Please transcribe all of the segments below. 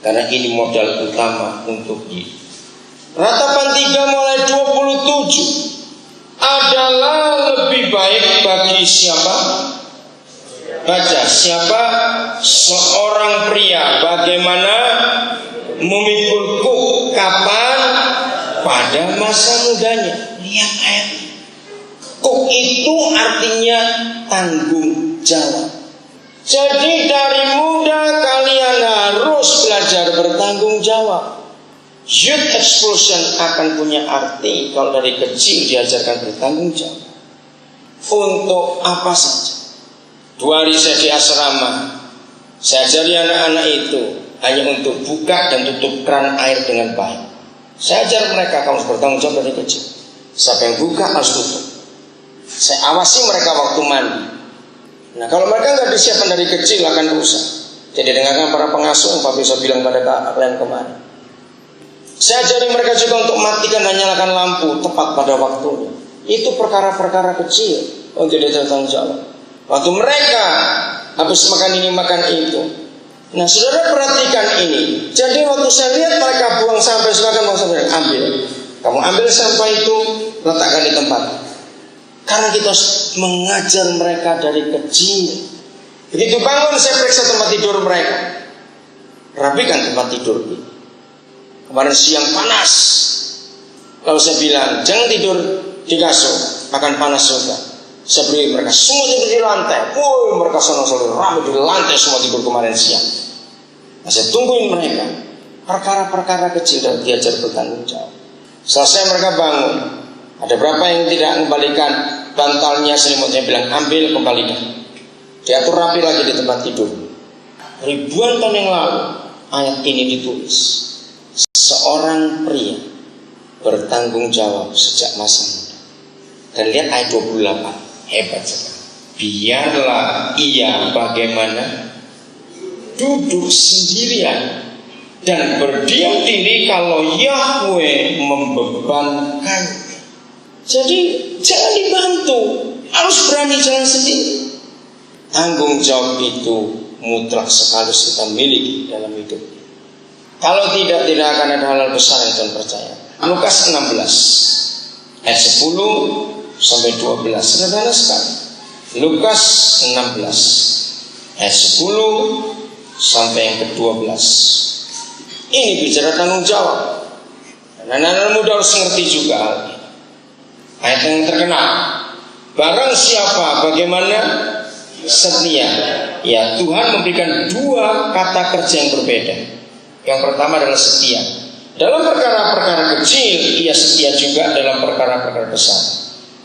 Karena ini modal utama untuk hidup. Ratapan 3 mulai 27 adalah lebih baik bagi siapa? Baca, siapa? Seorang pria bagaimana memikul kuk, kapan? Pada masa mudanya. Lihat ayat. Kuk itu artinya tanggung jawab. Jadi dari muda kalian harus belajar bertanggung jawab. Youth explosion akan punya arti kalau dari kecil diajarkan bertanggung jawab. Untuk apa saja. 2 hari saya di asrama, saya ajari anak-anak itu hanya untuk buka dan tutup keran air dengan baik. Saya ajar mereka kamu harus bertanggung jawab dari kecil. Siapa yang buka harus tutup. Saya awasi mereka waktu mandi. Nah kalau mereka nggak disiapkan dari kecil akan rusak. Jadi dengarkan para pengasuh, Pak bisa bilang pada kalian kemarin. Saya ajari mereka juga untuk matikan dan nyalakan lampu tepat pada waktunya. Itu perkara-perkara kecil untuk dia bertanggung jawab. Waktu mereka habis makan ini makan itu. Nah saudara perhatikan ini. Jadi waktu saya lihat mereka buang sampah, silakan buang sampah, ambil. Kamu ambil sampah itu, letakkan di tempat. Karena kita harus mengajar mereka dari kecil. Begitu bangun saya periksa tempat tidur mereka. Rapikan tempat tidur ini. Kemarin siang panas. Lalu saya bilang jangan tidur di kasur, akan panas juga. Saya beri mereka semua tidur di lantai. Woi mereka senang-senang ramai di lantai semua tidur kemarin siang. Nah, saya tungguin mereka. Perkara-perkara kecil dan diajar bertanggung jawab. Selesai mereka bangun. Ada berapa yang tidak mengembalikan bantalnya, selimutnya, bilang ambil kembalikan. Diatur rapi lagi di tempat tidur. Ribuan tahun yang lalu ayat ini ditulis. Seorang pria bertanggung jawab sejak masa muda. Dan lihat ayat 28, hebat sekali. Biarlah ia bagaimana duduk sendirian dan berdiam diri kalau Yahweh membebankan. Jadi jangan dibantu, harus berani jalan sendiri. Tanggung jawab itu mutlak sekali kita miliki dalam hidup. Kalau tidak akan ada hal besar yang Tuhan percaya. Lukas 16 ayat 10 sampai 12, sederhana sekali. Lukas 16 ayat 10 sampai yang ke-12. Ini bicara tanggung jawab. Anak-anak muda harus ngerti juga hal ini. Ayat yang terkenal. Barang siapa bagaimana setia, ya Tuhan memberikan 2 kata kerja yang berbeda. Yang pertama adalah setia. Dalam perkara-perkara kecil, ia setia juga dalam perkara-perkara besar.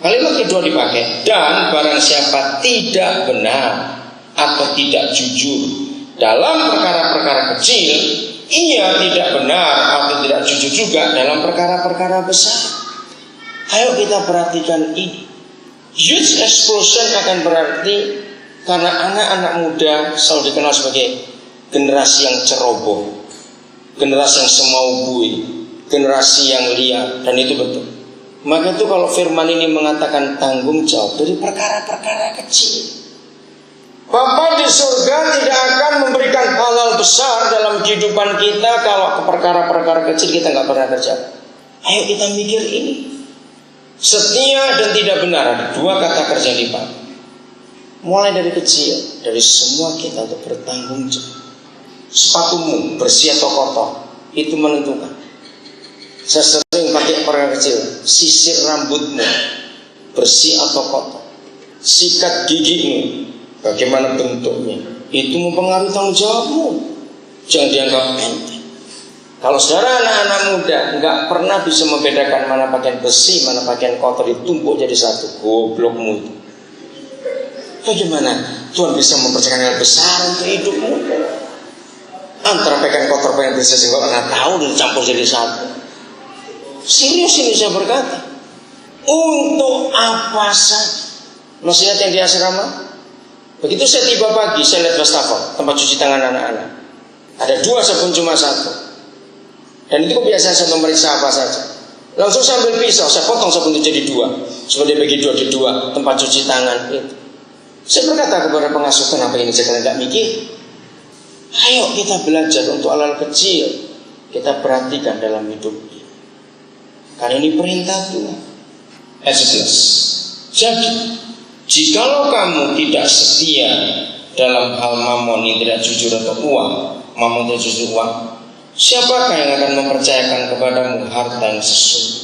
Kalimat kedua dipakai, dan barang siapa tidak benar atau tidak jujur dalam perkara-perkara kecil, ia tidak benar atau tidak jujur juga dalam perkara-perkara besar. Ayo kita perhatikan ini. Youth explosion akan berarti karena anak-anak muda selalu dikenal sebagai generasi yang ceroboh, generasi yang semaubui, generasi yang liar, dan itu betul. Maka itu kalau firman ini mengatakan tanggung jawab dari perkara-perkara kecil. Bapa di surga tidak akan memberikan hal-hal besar dalam kehidupan kita kalau ke perkara-perkara kecil kita nggak pernah kerja. Ayo kita mikir ini. Setia dan tidak benar, ada 2 kata kerja dipakai. Mulai dari kecil, dari semua kita untuk bertanggung jawab. Sepatumu bersih atau kotor, itu menentukan. Saya sering pakai perkara kecil. Sisir rambutmu bersih atau kotor, sikat gigimu bagaimana bentuknya, itu mempengaruhi tanggung jawabmu. Jangan dianggap enteng. Kalau saudara anak-anak muda nggak pernah bisa membedakan mana pakaian bersih, mana pakaian kotor, ditumpuk jadi satu, goblokmu itu. Bagaimana Tuhan bisa mempercayakan hal besar untuk hidupmu? Antara pakaian kotor, pakaian bersih, saya nggak pernah tahu dicampur jadi satu. Serius ini saya berkata. Untuk apa saja? Nasihat yang di asrama. Begitu saya tiba pagi, saya lihat wastafel, tempat cuci tangan anak-anak. Ada 2 sabun cuma 1. Dan itu kebiasaan saya memeriksa apa saja. Langsung saya ambil pisau, saya potong sabun itu jadi 2, supaya dia bagi 2 di 2 tempat cuci tangan itu. Saya berkata kepada pengasuh, kenapa ini saya tidak mikir? Ayo kita belajar untuk hal-hal kecil, kita perhatikan dalam hidup ini. Karena ini perintah Tuhan. Ayat 11. Jadi, jikalau kamu tidak setia dalam hal mamon yang tidak jujur atau uang, mamon tidak jujur uang, siapakah yang akan mempercayakan kepadamu harta yang sesungguhnya?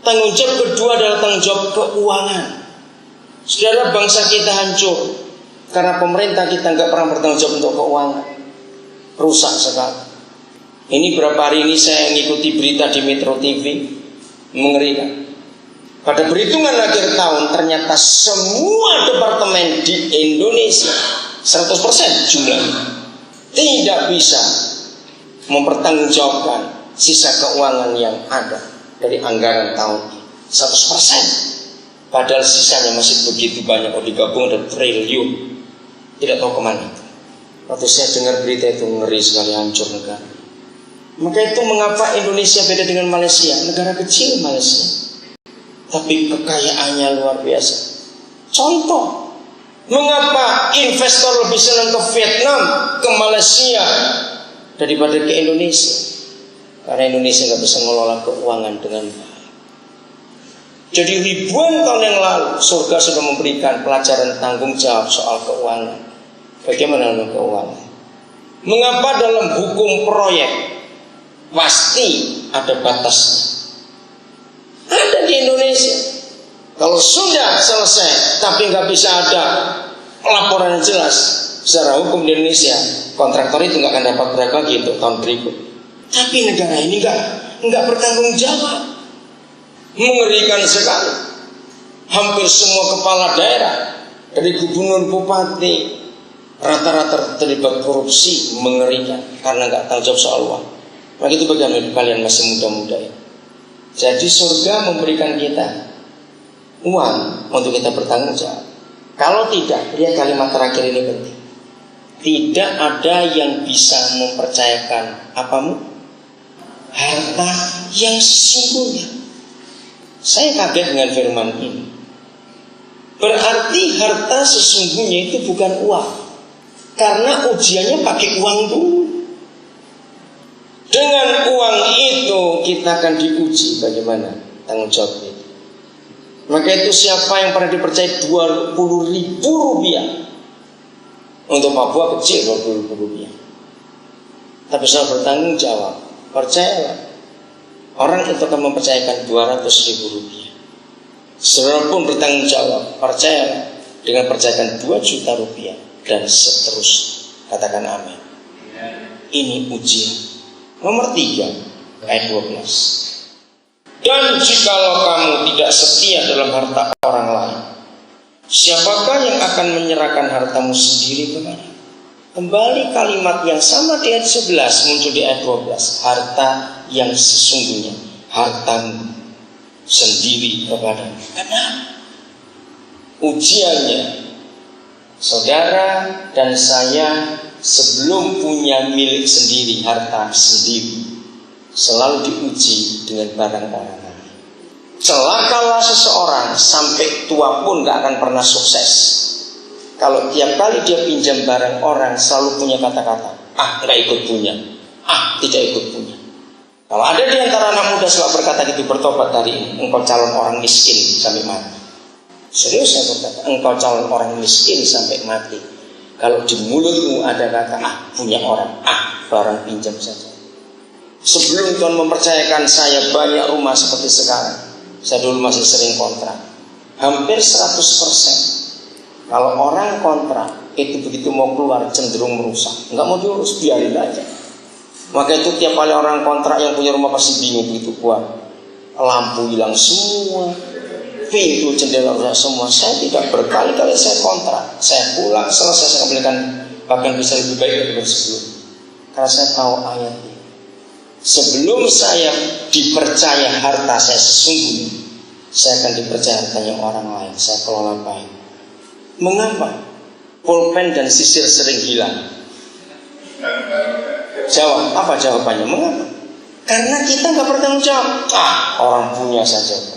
Tanggung jawab kedua adalah tanggung jawab keuangan. Saudara, bangsa kita hancur karena pemerintah kita nggak pernah bertanggung jawab untuk keuangan. Rusak sekali. Ini berapa hari ini saya mengikuti berita di Metro TV, mengerikan. Pada perhitungan akhir tahun ternyata semua departemen di Indonesia 100% jumlahnya tidak bisa mempertanggungjawabkan sisa keuangan yang ada dari anggaran tahun ini 100%. Padahal sisanya masih begitu banyak. Kalau digabung ada triliun, tidak tahu kemana. Waktu saya dengar berita itu ngeri sekali, hancur negara. Maka itu mengapa Indonesia beda dengan Malaysia? Negara kecil Malaysia, tapi kekayaannya luar biasa. Contoh, mengapa investor lebih senang ke Vietnam, ke Malaysia daripada ke Indonesia? Karena Indonesia nggak bisa mengelola keuangan dengan baik. Jadi ribuan tahun yang lalu surga sudah memberikan pelajaran tanggung jawab soal keuangan. Bagaimana dengan keuangan? Mengapa dalam hukum proyek pasti ada batasnya? Ada di Indonesia. Kalau sudah selesai tapi nggak bisa ada laporan yang jelas secara hukum di Indonesia, kontraktor itu nggak akan dapat proyek lagi untuk tahun berikut. Tapi negara ini nggak bertanggung jawab. Mengerikan sekali. Hampir semua kepala daerah dari gubernur, bupati rata-rata terlibat korupsi, mengerikan karena nggak tahu jawab soal uang. Nah itu bagaimana kalian masih muda-muda ya. Jadi surga memberikan kita uang untuk kita bertanggung jawab. Kalau tidak, lihat kalimat terakhir ini penting. Tidak ada yang bisa mempercayakan apamu? Harta yang sesungguhnya. Saya kaget dengan firman ini. Berarti harta sesungguhnya itu bukan uang. Karena ujiannya pakai uang dulu. Dengan uang itu kita akan diuji bagaimana tanggung jawab itu. Maka itu siapa yang pernah dipercaya 20.000 rupiah untuk Papua kecil 20.000 rupiah. Tapi saya bertanggung jawab. Percayalah, orang itu akan mempercayakan 200.000 rupiah. Saudara pun bertanggung jawab. Percayalah, dengan percayakan 2 juta rupiah dan seterusnya. Katakan amin. Ini ujian. Nomor 3 ayat 12. Dan jikalau kamu tidak setia dalam harta orang lain, siapakah yang akan menyerahkan hartamu sendiri kepada? Kembali kalimat yang sama di ayat 11 muncul di ayat 12. Harta yang sesungguhnya, hartamu sendiri kepadamu. Karena ujiannya, saudara dan saya sebelum punya milik sendiri, harta sendiri, selalu diuji dengan barang-barang. Celakalah seseorang sampai tua pun gak akan pernah sukses kalau tiap kali dia pinjam barang orang selalu punya kata-kata, gak ikut punya, tidak ikut punya. Kalau ada di antara anak muda selalu berkata gitu, bertobat hari ini, engkau calon orang miskin sampai mati. Serius saya berkata, engkau calon orang miskin sampai mati. Kalau di mulutmu ada kata, punya orang, barang pinjam saja. Sebelum Tuhan mempercayakan saya banyak rumah seperti sekarang, saya dulu masih sering kontrak. Hampir 100%. Kalau orang kontrak, itu begitu mau keluar cenderung merusak. Enggak mau diurus, biarin aja. Maka itu tiap kali orang kontrak yang punya rumah pasti bingung begitu kuat. Lampu hilang semua, pintu jendela rusak semua. Saya tidak berkali-kali saya kontrak. Saya pulang, selesai saya kembalikan, bahkan bisa lebih baik daripada sebelum. Karena saya tahu ayat ini. Sebelum saya dipercaya harta saya sesungguhnya, saya akan dipercaya hartanya orang lain. Saya kelola baik. Mengapa pulpen dan sisir sering hilang? Jawab, apa jawabannya? Mengapa? Karena kita nggak bertanggung jawab. Orang punya saja.